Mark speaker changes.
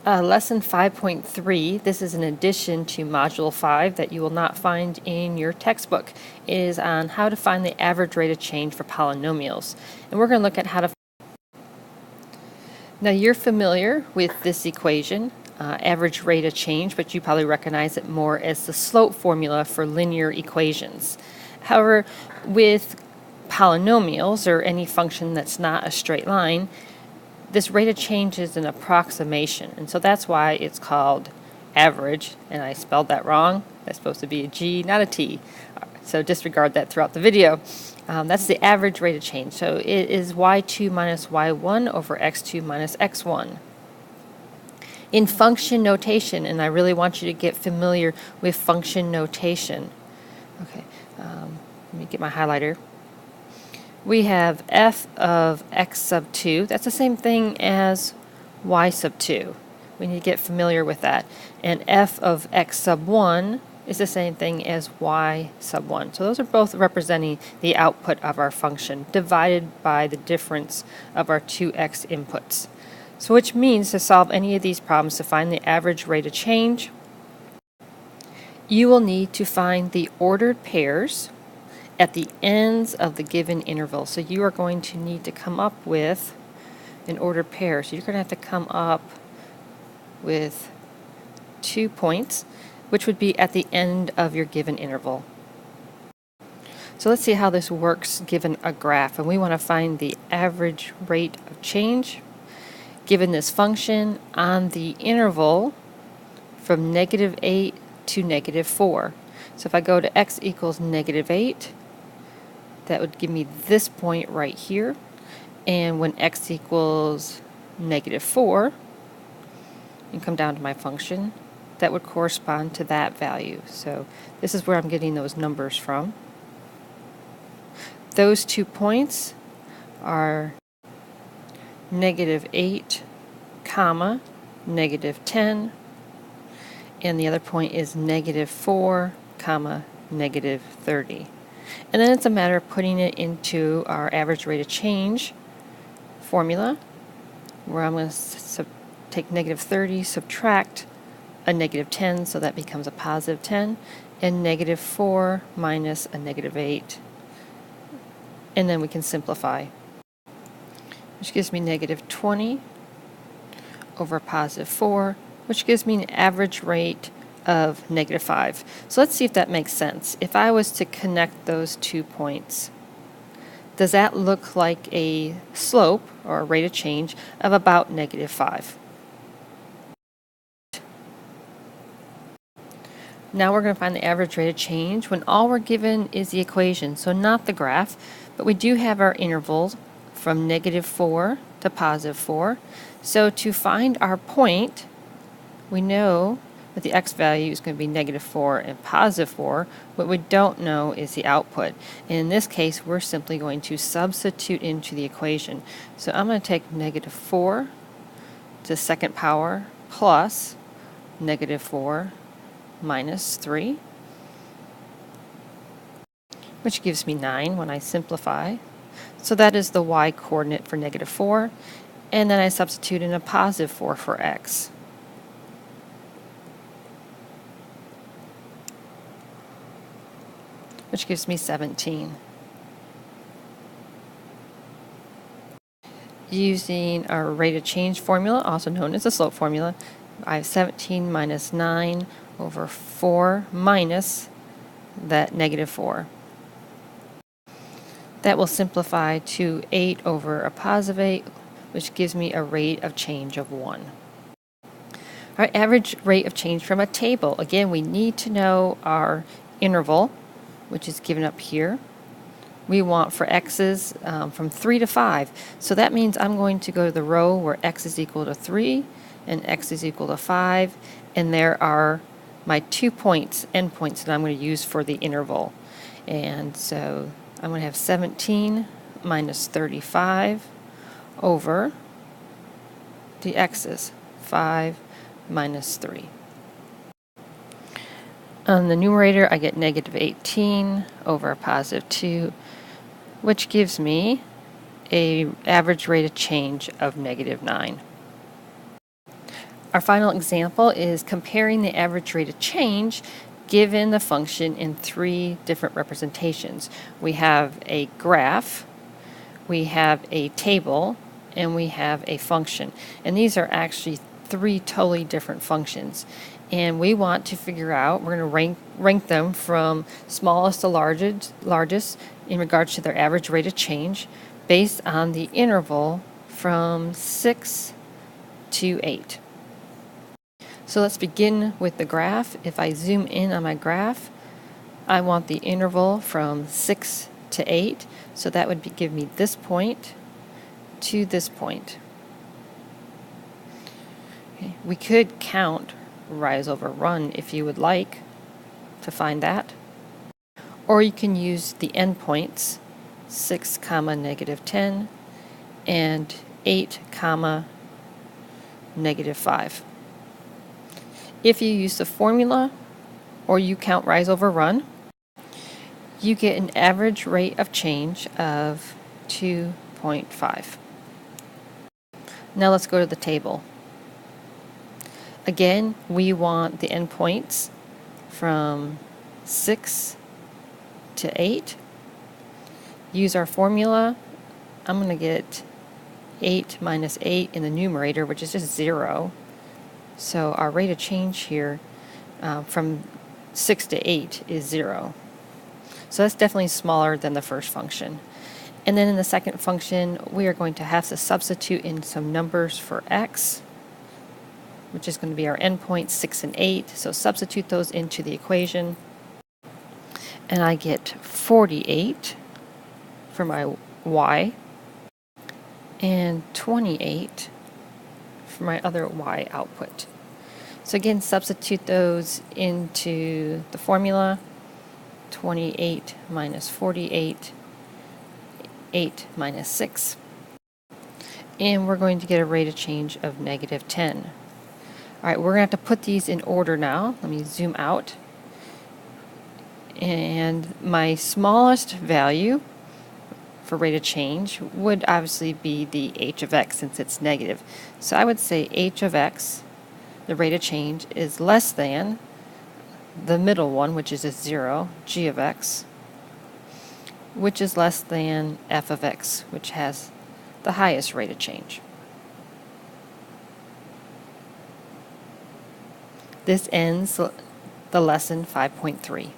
Speaker 1: Lesson 5.3, this is an addition to Module 5 that you will not find in your textbook, is on how to find the average rate of change for polynomials. And we're going to look at how to... Now you're familiar with this equation, average rate of change, but you probably recognize it more as the slope formula for linear equations. However, with polynomials, or any function that's not a straight line, this rate of change is an approximation, and so that's why it's called average, and I spelled that wrong. That's supposed to be a G, not a T, so disregard that throughout the video. That's the average rate of change, so it is y2 minus y1 over x2 minus x1. In function notation, and I really want you to get familiar with function notation. Okay, let me get my highlighter. We have f of x sub 2. That's the same thing as y sub 2. We need to get familiar with that. And f of x sub 1 is the same thing as y sub 1. So those are both representing the output of our function divided by the difference of our two x inputs. So which means to solve any of these problems, to find the average rate of change, you will need to find the ordered pairs at the ends of the given interval. So you are going to need to come up with an ordered pair. So you're going to have to come up with 2 points, which would be at the end of your given interval. So let's see how this works given a graph. And we want to find the average rate of change given this function on the interval from -8 to -4. So if I go to x equals -8, that would give me this point right here. And when x equals -4, and come down to my function, that would correspond to that value. So this is where I'm getting those numbers from. Those 2 points are -8, comma, -10, and the other point is -4, comma, -30. And then it's a matter of putting it into our average rate of change formula, where I'm going to take -30, subtract a -10, so that becomes a +10, and -4 minus a -8. And then we can simplify, which gives me -20 over +4, which gives me an average rate of -5. So let's see if that makes sense. If I was to connect those 2 points, does that look like a slope or a rate of change of about -5? Now we're going to find the average rate of change when all we're given is the equation, so not the graph, but we do have our intervals from -4 to +4. So to find our point, we know that the x value is going to be -4 and +4. What we don't know is the output. And in this case, we're simply going to substitute into the equation. So I'm going to take -4 to the second power plus -4 minus 3, which gives me 9 when I simplify. So that is the y coordinate for -4. And then I substitute in a +4 for x. Which gives me 17. Using our rate of change formula, also known as the slope formula, I have 17 minus 9 over 4 minus that -4. That will simplify to 8 over a +8, which gives me a rate of change of 1. Our average rate of change from a table. Again, we need to know our interval, which is given up here. We want for x's from 3 to 5. So that means I'm going to go to the row where x is equal to 3 and x is equal to 5. And there are my 2 points, endpoints, that I'm going to use for the interval. And so I'm going to have 17 minus 35 over the x's, 5 minus 3. On the numerator, I get -18 over a +2, which gives me an average rate of change of -9. Our final example is comparing the average rate of change given the function in three different representations. We have a graph, we have a table, and we have a function. And these are actually three totally different functions. And we want to figure out, we're going to rank them from smallest to largest in regards to their average rate of change based on the interval from 6 to 8. So let's begin with the graph. If I zoom in on my graph, I want the interval from 6 to 8. So that would give me this point to this point. Okay. We could count rise over run if you would like to find that. Or you can use the endpoints 6, -10 and 8, -5. If you use the formula or you count rise over run, you get an average rate of change of 2.5. Now let's go to the table. Again, we want the endpoints from 6 to 8. Use our formula. I'm going to get 8 minus 8 in the numerator, which is just 0. So our rate of change here from 6 to 8 is 0. So that's definitely smaller than the first function. And then in the second function, we are going to have to substitute in some numbers for x, which is going to be our endpoints 6 and 8. So substitute those into the equation. And I get 48 for my y and 28 for my other y output. So again, substitute those into the formula. 28 minus 48, 8 minus 6. And we're going to get a rate of change of -10. All right, we're going to have to put these in order now. Let me zoom out. And my smallest value for rate of change would obviously be the h of x since it's negative. So I would say h of x, the rate of change, is less than the middle one, which is a 0, g of x, which is less than f of x, which has the highest rate of change. This ends the lesson 5.3.